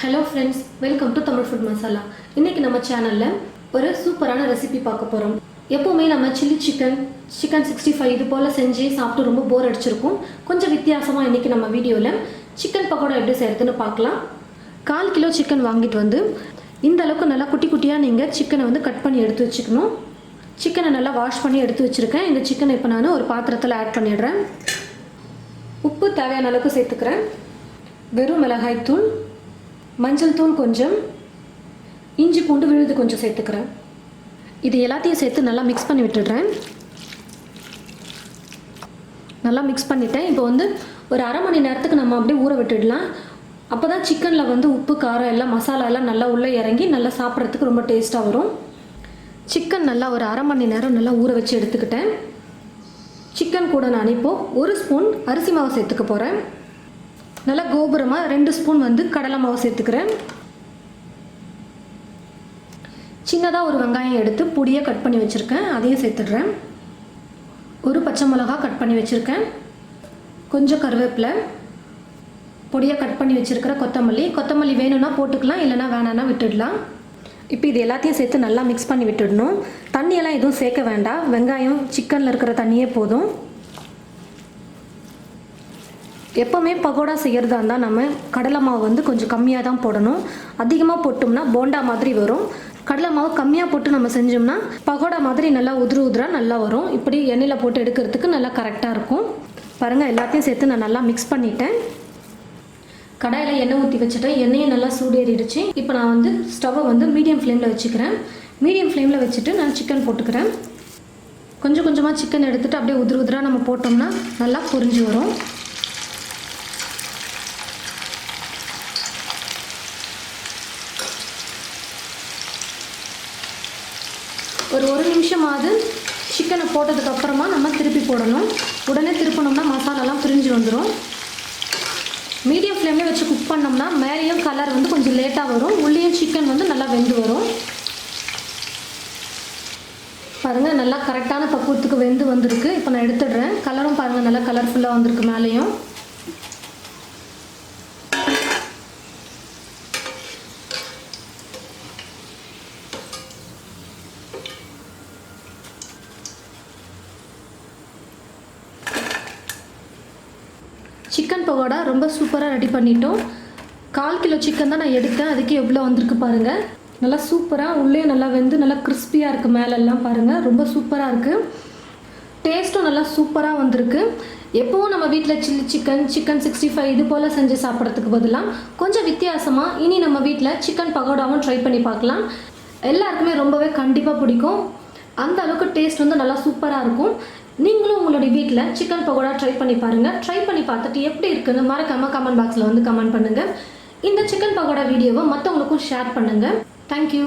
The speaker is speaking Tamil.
Hello friends, welcome to Tamil Food Masala. இன்னைக்கு நம்ம சேனல்ல ஒரு சூப்பரான ரெசிபி பார்க்க போறோம். எப்பவுமே நம்ம சில்லி சிக்கன் 65 இது போல செஞ்சு சாப்பிட்டு ரொம்ப போர் அடிச்சிருக்கும். கொஞ்சம் வித்தியாசமா இன்னைக்கு நம்ம வீடியோல சிக்கன் பக்கோடா எப்படி செய்யறதுன்னு பார்க்கலாம். 1/4 கிலோ சிக்கன் வாங்கிட்டு வந்து இந்த அளவுக்கு நல்லா குட்டி குட்டியா நீங்க சிக்கனை வந்து கட் பண்ணி எடுத்து வச்சுக்கணும். சிக்கனை நல்லா வாஷ் பண்ணி எடுத்து வச்சிருக்கேன். இந்த சிக்கனை இப்போ நான் ஒரு பாத்திரத்துல ஆட் பண்ணிடுறேன். உப்பு தேவையான அளவுக்கு சேர்த்துக்கிறேன். வெறும் மிளகாய் தூள், மஞ்சள் தூள் கொஞ்சம், இஞ்சி பூண்டு விழுது கொஞ்சம் சேர்த்துக்கிறேன். இது எல்லாத்தையும் சேர்த்து நல்லா மிக்ஸ் பண்ணி விட்டுடுறேன். நல்லா மிக்ஸ் பண்ணிட்டேன். இப்போ வந்து ஒரு அரை மணி நேரத்துக்கு நம்ம அப்படியே ஊற விட்டுடலாம். அப்போ தான் சிக்கனில் வந்து உப்பு காரம் எல்லாம் மசாலா எல்லாம் நல்லா உள்ளே இறங்கி நல்லா சாப்பிட்றதுக்கு ரொம்ப டேஸ்ட்டாக வரும். சிக்கன் நல்லா ஒரு அரை மணி நேரம் நல்லா ஊற வச்சு எடுத்துக்கிட்டேன். சிக்கன் கூட நான் இப்போ 1 ஸ்பூன் அரிசி மாவு சேர்த்துக்க போகிறேன். நல்லா கோபுரமாக 2 ஸ்பூன் வந்து கடலை மாவு சேர்த்துக்கிறேன். சின்னதாக ஒரு வெங்காயம் எடுத்து பொடியாக கட் பண்ணி வச்சுருக்கேன், அதையும் சேர்த்துடுறேன். ஒரு பச்சை மிளகா கட் பண்ணி வச்சுருக்கேன். கொஞ்சம் கருவேப்பிலை, பொடியாக கட் பண்ணி வச்சுருக்கிற கொத்தமல்லி வேணும்னா போட்டுக்கலாம், இல்லைனா வேணான்னா விட்டுடலாம். இப்போ இது எல்லாத்தையும் சேர்த்து நல்லா மிக்ஸ் பண்ணி விட்டுடணும். தண்ணியெல்லாம் எதுவும் சேர்க்க வேண்டாம், வெங்காயம் சிக்கனில் இருக்கிற தண்ணியே போதும். எப்போவுமே பகோடா செய்கிறதா இருந்தால் நம்ம கடலை மாவு வந்து கொஞ்சம் கம்மியாக தான் போடணும். அதிகமாக போட்டோம்னா போண்டா மாதிரி வரும். கடலை மாவு கம்மியாக போட்டு நம்ம செஞ்சோம்னா பகோடா மாதிரி நல்லா உதிராக நல்லா வரும். இப்படி எண்ணெயில் போட்டு எடுக்கிறதுக்கு நல்லா கரெக்டாக இருக்கும். பாருங்கள், எல்லாத்தையும் சேர்த்து நான் நல்லா மிக்ஸ் பண்ணிட்டேன். கடாயில் எண்ணெய் ஊற்றி வச்சுட்டேன். எண்ணெயும் நல்லா சூடேறிடுச்சு. இப்போ நான் வந்து ஸ்டவ்வை வந்து மீடியம் ஃப்ளேமில் வச்சுக்கிறேன். மீடியம் ஃப்ளேமில் வச்சுட்டு நான் சிக்கன் போட்டுக்கிறேன். கொஞ்சம் கொஞ்சமாக சிக்கன் எடுத்துகிட்டு அப்படியே உதிராக நம்ம போட்டோம்னா நல்லா பொரிஞ்சு வரும். ஒரு 1 நிமிஷமாவது சிக்கனை போட்டதுக்கப்புறமா நம்ம திருப்பி போடணும். உடனே திருப்பினோம்னா மசாலாலாம் பிரிஞ்சு வந்துடும். மீடியம் ஃப்ளேம்லேயே வச்சு குக் பண்ணோம்னா மேலேயும் கலர் வந்து கொஞ்சம் லேட்டாக வரும், உள்ளேயும் சிக்கன் வந்து நல்லா வெந்து வரும். பாருங்கள், நல்லா கரெக்டான பக்குவத்துக்கு வெந்து வந்திருக்கு. இப்போ நான் எடுத்துடுறேன். கலரும் பாருங்கள் நல்லா கலர்ஃபுல்லாக வந்திருக்கு மேலேயும். சிக்கன் பகோடா ரொம்ப சூப்பராக ரெடி பண்ணிட்டோம். 1/4 கிலோ சிக்கன் தான் நான் எடுத்தேன், அதுக்கு எவ்வளோ வந்திருக்கு பாருங்கள். நல்லா சூப்பராக உள்ளே நல்லா வெந்து நல்லா கிறிஸ்பியாக இருக்குது. மேலெல்லாம் பாருங்கள், ரொம்ப சூப்பராக இருக்குது. டேஸ்ட்டும் நல்லா சூப்பராக வந்திருக்கு. எப்போவும் நம்ம வீட்டில் சிக்கன் 65 இது போல் செஞ்சு சாப்பிட்றதுக்கு பதிலாக கொஞ்சம் வித்தியாசமாக இனி நம்ம வீட்டில் சிக்கன் பகோடாவும் ட்ரை பண்ணி பார்க்கலாம். எல்லாருக்குமே ரொம்பவே கண்டிப்பாக பிடிக்கும். அந்த அளவுக்கு டேஸ்ட் வந்து நல்லா சூப்பராக இருக்கும். நீங்களும் உங்களுடைய வீட்டில் சிக்கன் பகோடா ட்ரை பண்ணி பாருங்கள். ட்ரை பண்ணி பார்த்துட்டு எப்படி இருக்குன்னு மறக்காமல் கமெண்ட் பாக்ஸில் வந்து கமெண்ட் பண்ணுங்கள். இந்த சிக்கன் பகோடா வீடியோவை மற்றவங்களுக்கும் ஷேர் பண்ணுங்கள். தேங்க்யூ.